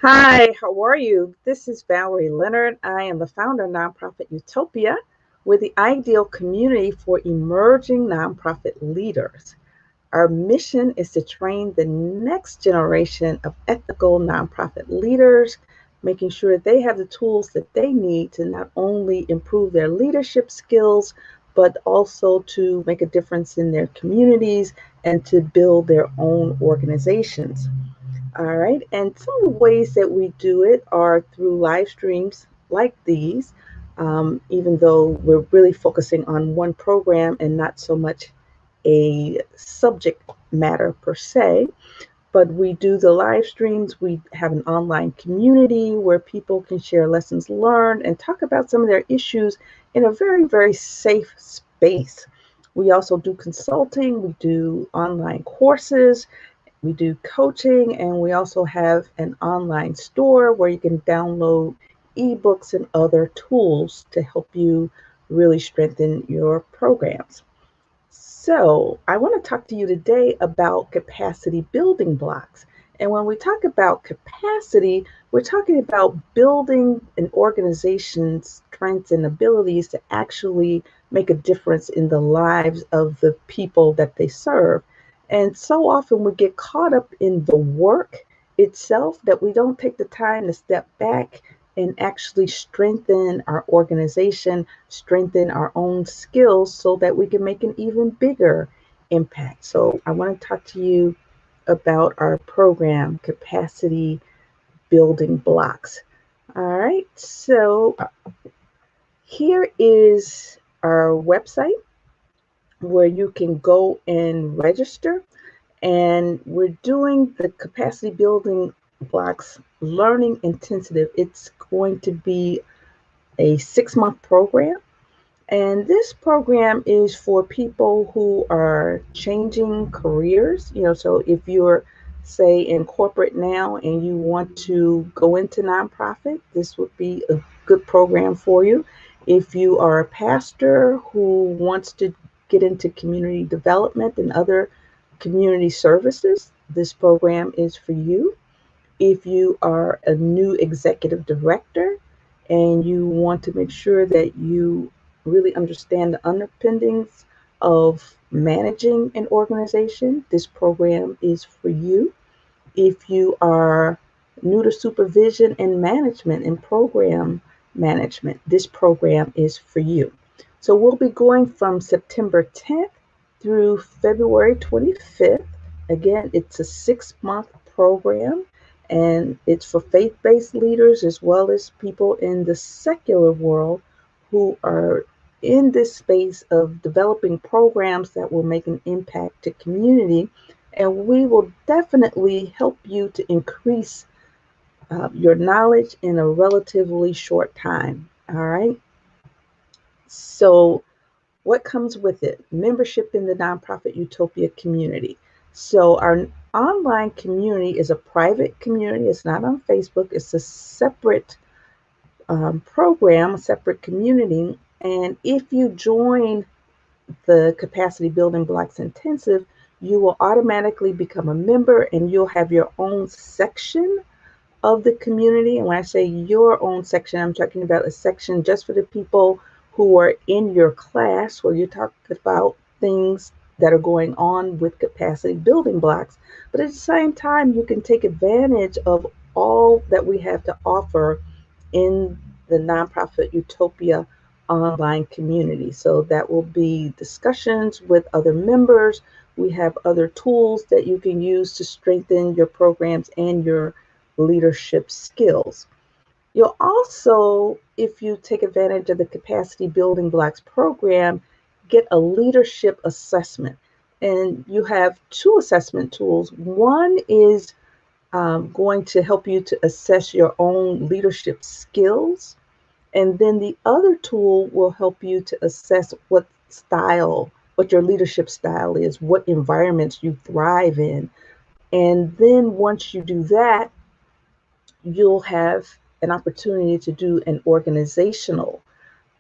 Hi, how are you? This is Valerie Leonard. I am the founder of Nonprofit Utopia. We're the ideal community for emerging nonprofit leaders. Our mission is to train the next generation of ethical nonprofit leaders, making sure they have the tools that they need to not only improve their leadership skills, but also to make a difference in their communities and to build their own organizations. All right. And some of the ways that we do it are through live streams like these, even though we're really focusing on one program and not so much a subject matter per se. But we do the live streams. We have an online community where people can share lessons learned and talk about some of their issues in a very, very safe space. We also do consulting, we do online courses, we do coaching, and we also have an online store where you can download ebooks and other tools to help you really strengthen your programs. So, I want to talk to you today about capacity building blocks. And when we talk about capacity, we're talking about building an organization's strengths and abilities to actually make a difference in the lives of the people that they serve. And so often we get caught up in the work itself that we don't take the time to step back and actually strengthen our organization, strengthen our own skills so that we can make an even bigger impact. So, I want to talk to you about our program, Capacity Building Blocks. All right, so here is our website where you can go and register. And we're doing the Capacity Building Blocks Learning Intensive. It's going to be a 6 month program. And this program is for people who are changing careers. So if you're, say, in corporate now and you want to go into nonprofit, this would be a good program for you. If you are a pastor who wants to get into community development and other community services, this program is for you. If you are a new executive director and you want to make sure that you really understand the underpinnings of managing an organization, this program is for you. If you are new to supervision and management and program management, this program is for you. So we'll be going from September 10th through February 25th. Again, it's a 6 month program and it's for faith based leaders as well as people in the secular world who are in this space of developing programs that will make an impact to community. And we will definitely help you to increase your knowledge in a relatively short time. All right. So, what comes with it? Membership in the Nonprofit Utopia community. So, our online community is a private community. It's not on Facebook. It's a separate program, a separate community. And if you join the Capacity Building Blocks Intensive, you will automatically become a member and you'll have your own section of the community. And when I say your own section, I'm talking about a section just for the people who are in your class where you talk about things that are going on with capacity building blocks. But at the same time, you can take advantage of all that we have to offer in the Nonprofit Utopia online community. So that will be discussions with other members. We have other tools that you can use to strengthen your programs and your leadership skills. You'll also, if you take advantage of the Capacity Building Blocks program, get a leadership assessment. And you have two assessment tools. One is going to help you to assess your own leadership skills. And then the other tool will help you to assess what your leadership style is, what environments you thrive in. And then once you do that, you'll have an opportunity to do an organizational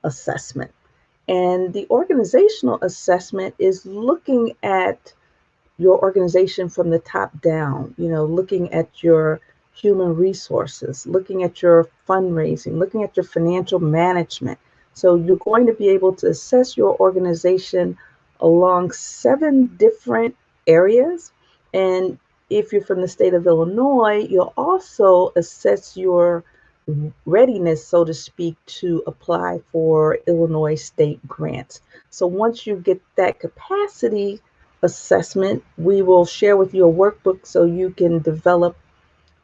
assessment. And the organizational assessment is looking at your organization from the top down, looking at your human resources, looking at your fundraising, looking at your financial management. So you're going to be able to assess your organization along 7 different areas. And if you're from the state of Illinois, you'll also assess your readiness, so to speak, to apply for Illinois state grants. So once you get that capacity assessment, we will share with you a workbook so you can develop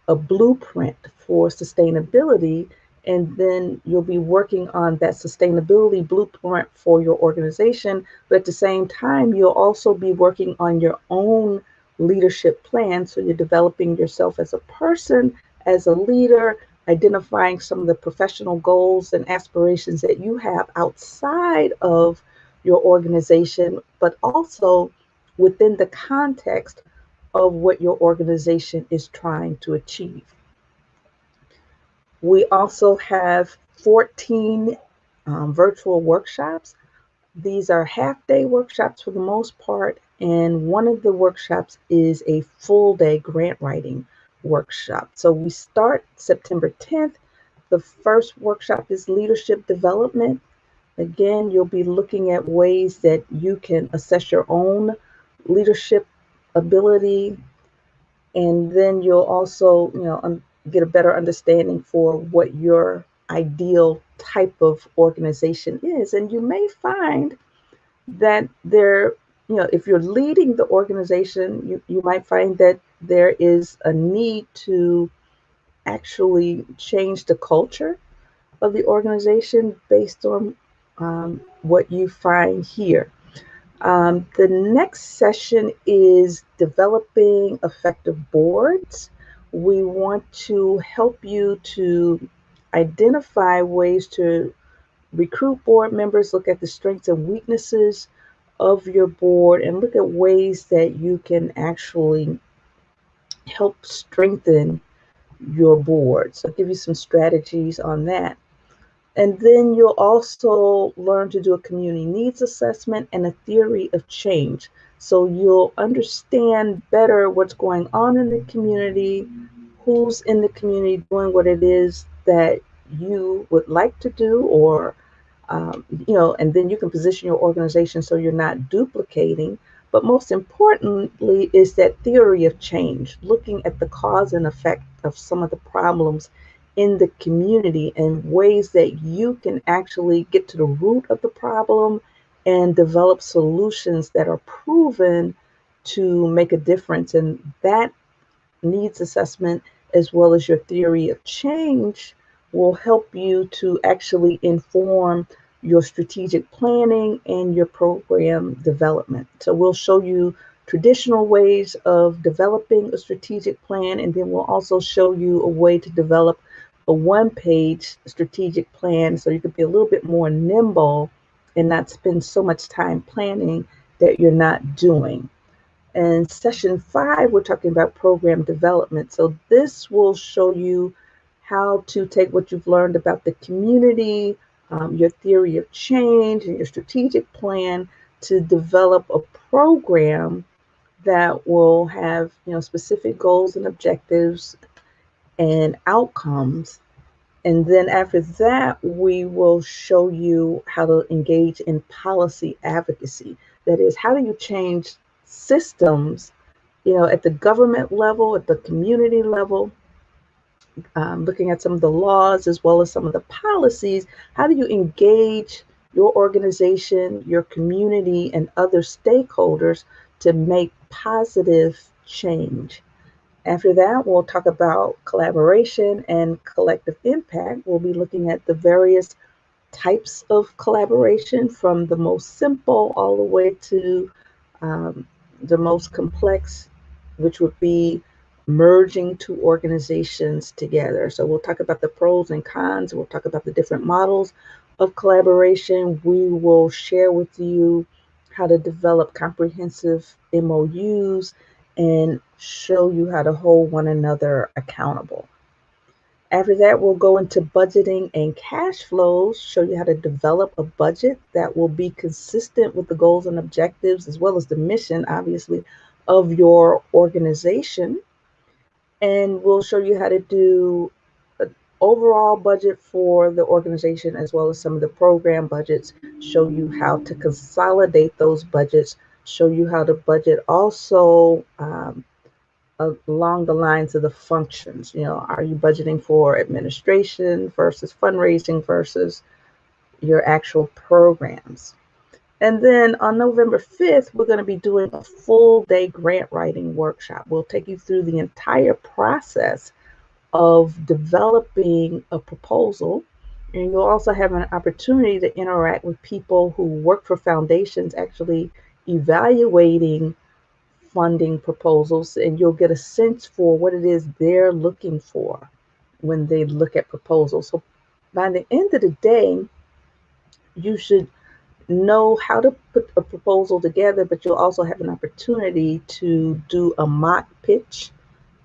a blueprint for sustainability, and then you'll be working on that sustainability blueprint for your organization. But at the same time, you'll also be working on your own leadership plan. So you're developing yourself as a person, as a leader, identifying some of the professional goals and aspirations that you have outside of your organization, but also within the context of what your organization is trying to achieve. We also have 14 virtual workshops. These are half-day workshops for the most part, and one of the workshops is a full-day grant writing workshop. So we start September 10th. The first workshop is leadership development. Again, you'll be looking at ways that you can assess your own leadership ability, and then you'll also get a better understanding for what your ideal type of organization is. And you may find that if you're leading the organization, you might find that there is a need to actually change the culture of the organization based on what you find here. The next session is developing effective boards. We want to help you to identify ways to recruit board members, look at the strengths and weaknesses of your board, and look at ways that you can actually help strengthen your board. So I'll give you some strategies on that. And then you'll also learn to do a community needs assessment and a theory of change. So you'll understand better what's going on in the community, who's in the community doing what it is that you would like to do, or and then you can position your organization so you're not duplicating. But most importantly is that theory of change, looking at the cause and effect of some of the problems in the community and ways that you can actually get to the root of the problem and develop solutions that are proven to make a difference. And that needs assessment, as well as your theory of change, will help you to actually inform your strategic planning and your program development. So we'll show you traditional ways of developing a strategic plan, and then we'll also show you a way to develop a one-page strategic plan so you can be a little bit more nimble and not spend so much time planning that you're not doing. And session 5, we're talking about program development. So this will show you how to take what you've learned about the community, your theory of change, and your strategic plan to develop a program that will have specific goals and objectives and outcomes. And then after that, we will show you how to engage in policy advocacy. That is, how do you change systems, at the government level, at the community level, looking at some of the laws as well as some of the policies. How do you engage your organization, your community, and other stakeholders to make positive change? After that, we'll talk about collaboration and collective impact. We'll be looking at the various types of collaboration, from the most simple all the way to the most complex, which would be merging two organizations together. So we'll talk about the pros and cons. We'll talk about the different models of collaboration. We will share with you how to develop comprehensive MOUs and show you how to hold one another accountable. After that, we'll go into budgeting and cash flows, show you how to develop a budget that will be consistent with the goals and objectives, as well as the mission, obviously, of your organization. And we'll show you how to do an overall budget for the organization as well as some of the program budgets, show you how to consolidate those budgets, show you how to budget also along the lines of the functions. Are you budgeting for administration versus fundraising versus your actual programs? And then on November 5th, we're going to be doing a full day grant writing workshop. We'll take you through the entire process of developing a proposal. And you'll also have an opportunity to interact with people who work for foundations, actually evaluating funding proposals, and you'll get a sense for what it is they're looking for when they look at proposals. So by the end of the day, you should know how to put a proposal together, but you'll also have an opportunity to do a mock pitch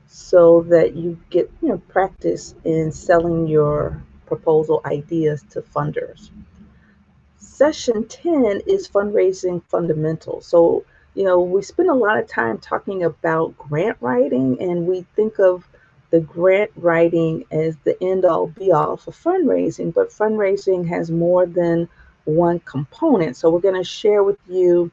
so that you get practice in selling your proposal ideas to funders. Session 10 is fundraising fundamentals. So, we spend a lot of time talking about grant writing, and we think of the grant writing as the end all be all for fundraising, but fundraising has more than one component. So, we're going to share with you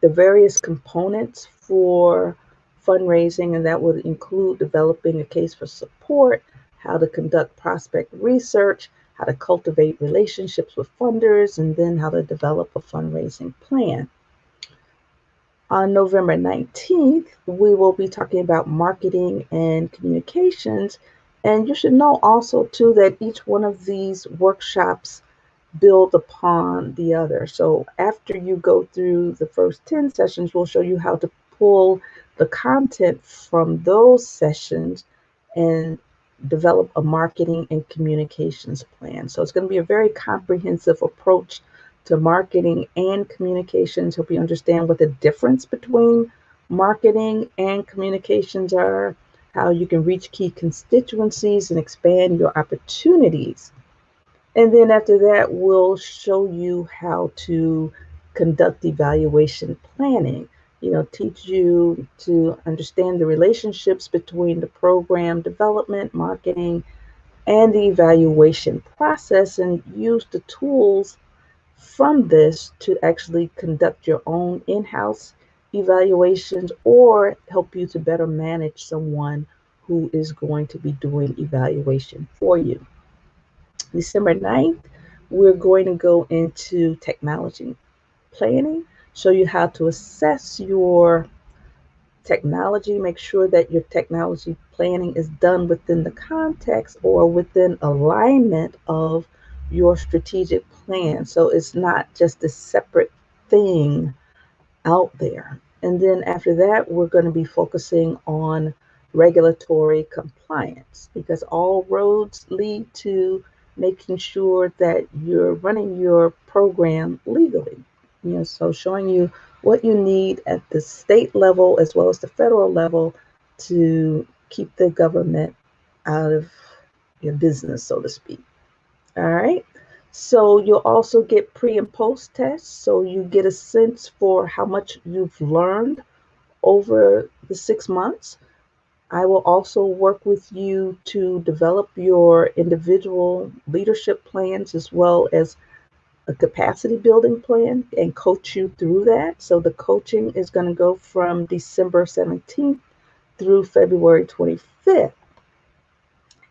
the various components for fundraising, and that would include developing a case for support, how to conduct prospect research, how to cultivate relationships with funders, and then how to develop a fundraising plan. On November 19th, we will be talking about marketing and communications. And you should know also, too, that each one of these workshops build upon the other. So after you go through the first 10 sessions, we'll show you how to pull the content from those sessions and develop a marketing and communications plan. So it's going to be a very comprehensive approach to marketing and communications. Help you understand what the difference between marketing and communications are, how you can reach key constituencies and expand your opportunities. And then after that, we'll show you how to conduct evaluation planning. Teach you to understand the relationships between the program development, marketing, and the evaluation process, and use the tools from this to actually conduct your own in-house evaluations or help you to better manage someone who is going to be doing evaluation for you. December 9th, we're going to go into technology planning, show you how to assess your technology, make sure that your technology planning is done within the context or within alignment of your strategic plan. So it's not just a separate thing out there. And then after that, we're going to be focusing on regulatory compliance because all roads lead to making sure that you're running your program legally. So showing you what you need at the state level as well as the federal level to keep the government out of your business, so to speak. All right. So you'll also get pre and post tests. So you get a sense for how much you've learned over the 6 months. I will also work with you to develop your individual leadership plans as well as a capacity building plan and coach you through that. So the coaching is going to go from December 17th through February 25th.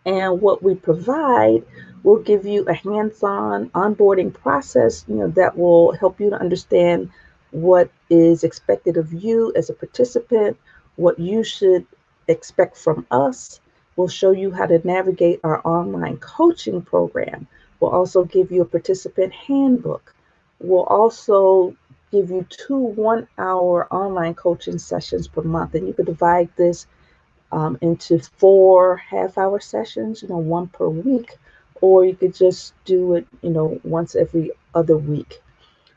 And what we provide will give you a hands-on onboarding process, that will help you to understand what is expected of you as a participant, what you should expect from us. We'll show you how to navigate our online coaching program. We'll also give you a participant handbook. We'll also give you 2 1-hour online coaching sessions per month, and you could divide this into 4 half-hour sessions, one per week, or you could just do it, once every other week.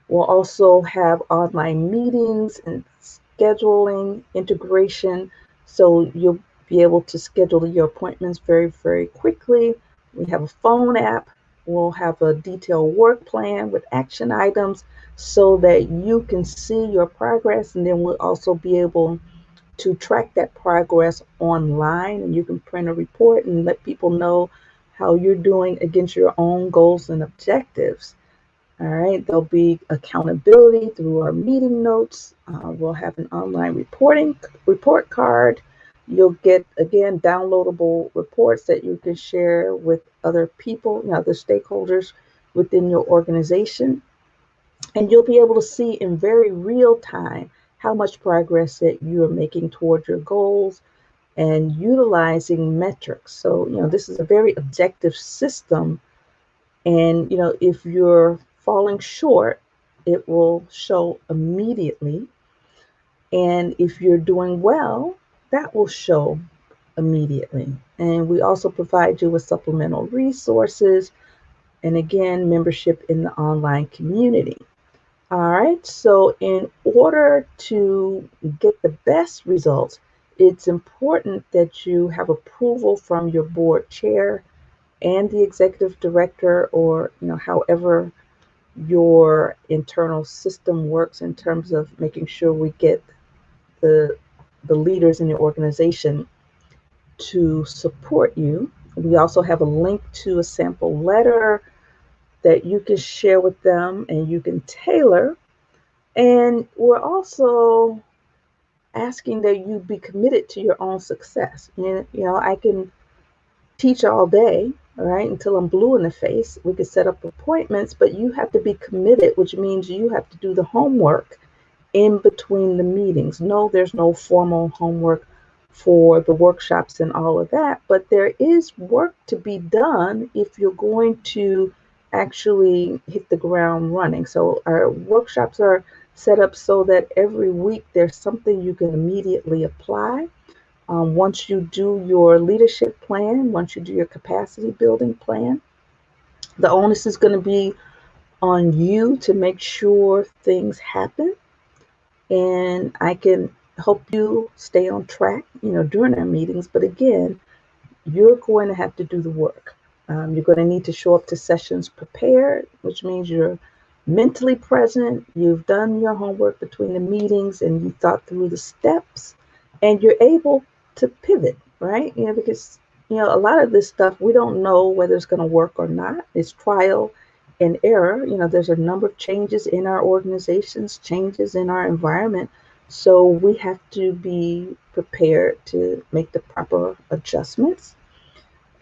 We'll also have online meetings and scheduling integration, so you'll be able to schedule your appointments very, very quickly. We have a phone app. We'll have a detailed work plan with action items so that you can see your progress, and then we'll also be able to track that progress online, and you can print a report and let people know how you're doing against your own goals and objectives. All right, there'll be accountability through our meeting notes. We'll have an online report card. You'll get, again, downloadable reports that you can share with other people, the stakeholders within your organization. And you'll be able to see in very real time how much progress that you are making towards your goals and utilizing metrics. So, this is a very objective system. And, if you're falling short, it will show immediately. And if you're doing well, that will show immediately. And we also provide you with supplemental resources and, again, membership in the online community. All right, so in order to get the best results, it's important that you have approval from your board chair and the executive director, or however your internal system works in terms of making sure we get the leaders in your organization to support you. We also have a link to a sample letter that you can share with them and you can tailor. And we're also asking that you be committed to your own success. I can teach all day, all right, until I'm blue in the face. We could set up appointments, but you have to be committed, which means you have to do the homework in between the meetings. No, there's no formal homework for the workshops and all of that, but there is work to be done if you're going to actually hit the ground running. So our workshops are set up so that every week there's something you can immediately apply. Once you do your leadership plan, once you do your capacity building plan, the onus is going to be on you to make sure things happen. And I can help you stay on track, during our meetings. But again, you're going to have to do the work. You're going to need to show up to sessions prepared, which means you're mentally present, you've done your homework between the meetings, and you thought through the steps, and you're able to pivot, right? Because, a lot of this stuff, we don't know whether it's going to work or not. It's trial and error. There's a number of changes in our organizations, changes in our environment. So we have to be prepared to make the proper adjustments.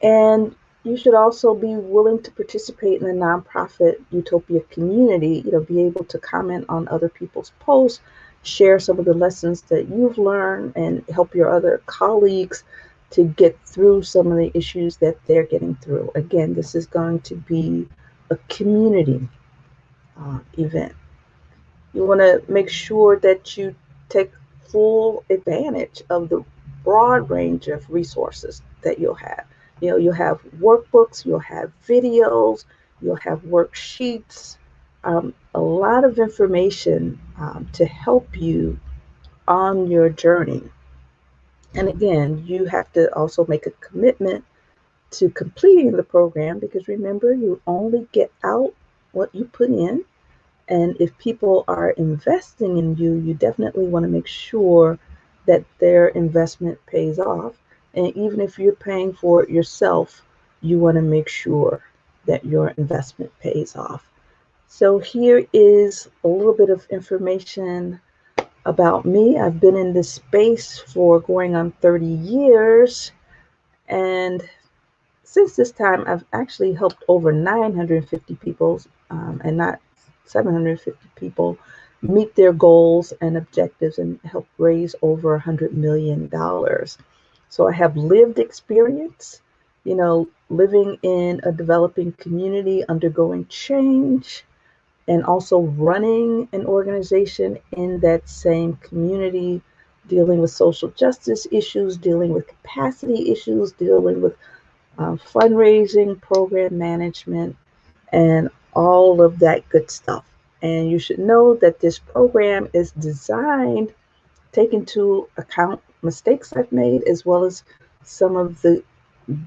And you should also be willing to participate in the nonprofit Utopia community, be able to comment on other people's posts, share some of the lessons that you've learned, and help your other colleagues to get through some of the issues that they're getting through. Again, this is going to be a community event. You want to make sure that you take full advantage of the broad range of resources that you'll have. You'll have workbooks, you'll have videos, you'll have worksheets, a lot of information to help you on your journey. And again, you have to also make a commitment to completing the program, because remember, you only get out what you put in. And if people are investing in you, you definitely want to make sure that their investment pays off. And even if you're paying for it yourself, you want to make sure that your investment pays off. So here is a little bit of information about me. I've been in this space for going on 30 years. And since this time, I've actually helped over 950 people, and not 750 people, meet their goals and objectives and help raise over $100 million. So I have lived experience, living in a developing community, undergoing change, and also running an organization in that same community, dealing with social justice issues, dealing with capacity issues, dealing with fundraising, program management, and all of that good stuff. And you should know that this program is designed, take into account mistakes I've made, as well as some of the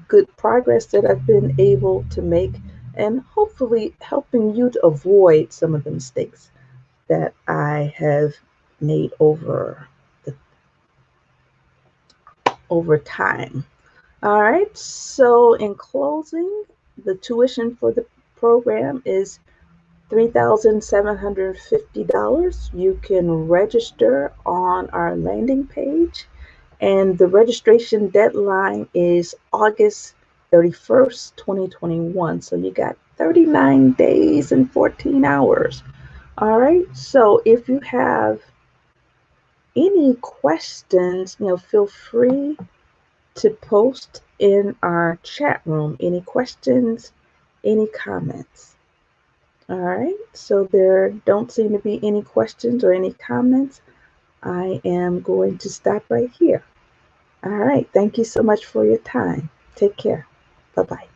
good progress that I've been able to make, and hopefully helping you to avoid some of the mistakes that I have made over over time. All right, so in closing, the tuition for the program is $3,750. You can register on our landing page, and the registration deadline is August 31st, 2021. So you got 39 days and 14 hours. All right, so if you have any questions, feel free to post in our chat room. Any questions, any comments? All right, so there don't seem to be any questions or any comments. I am going to stop right here. All right, thank you so much for your time. Take care. Bye bye.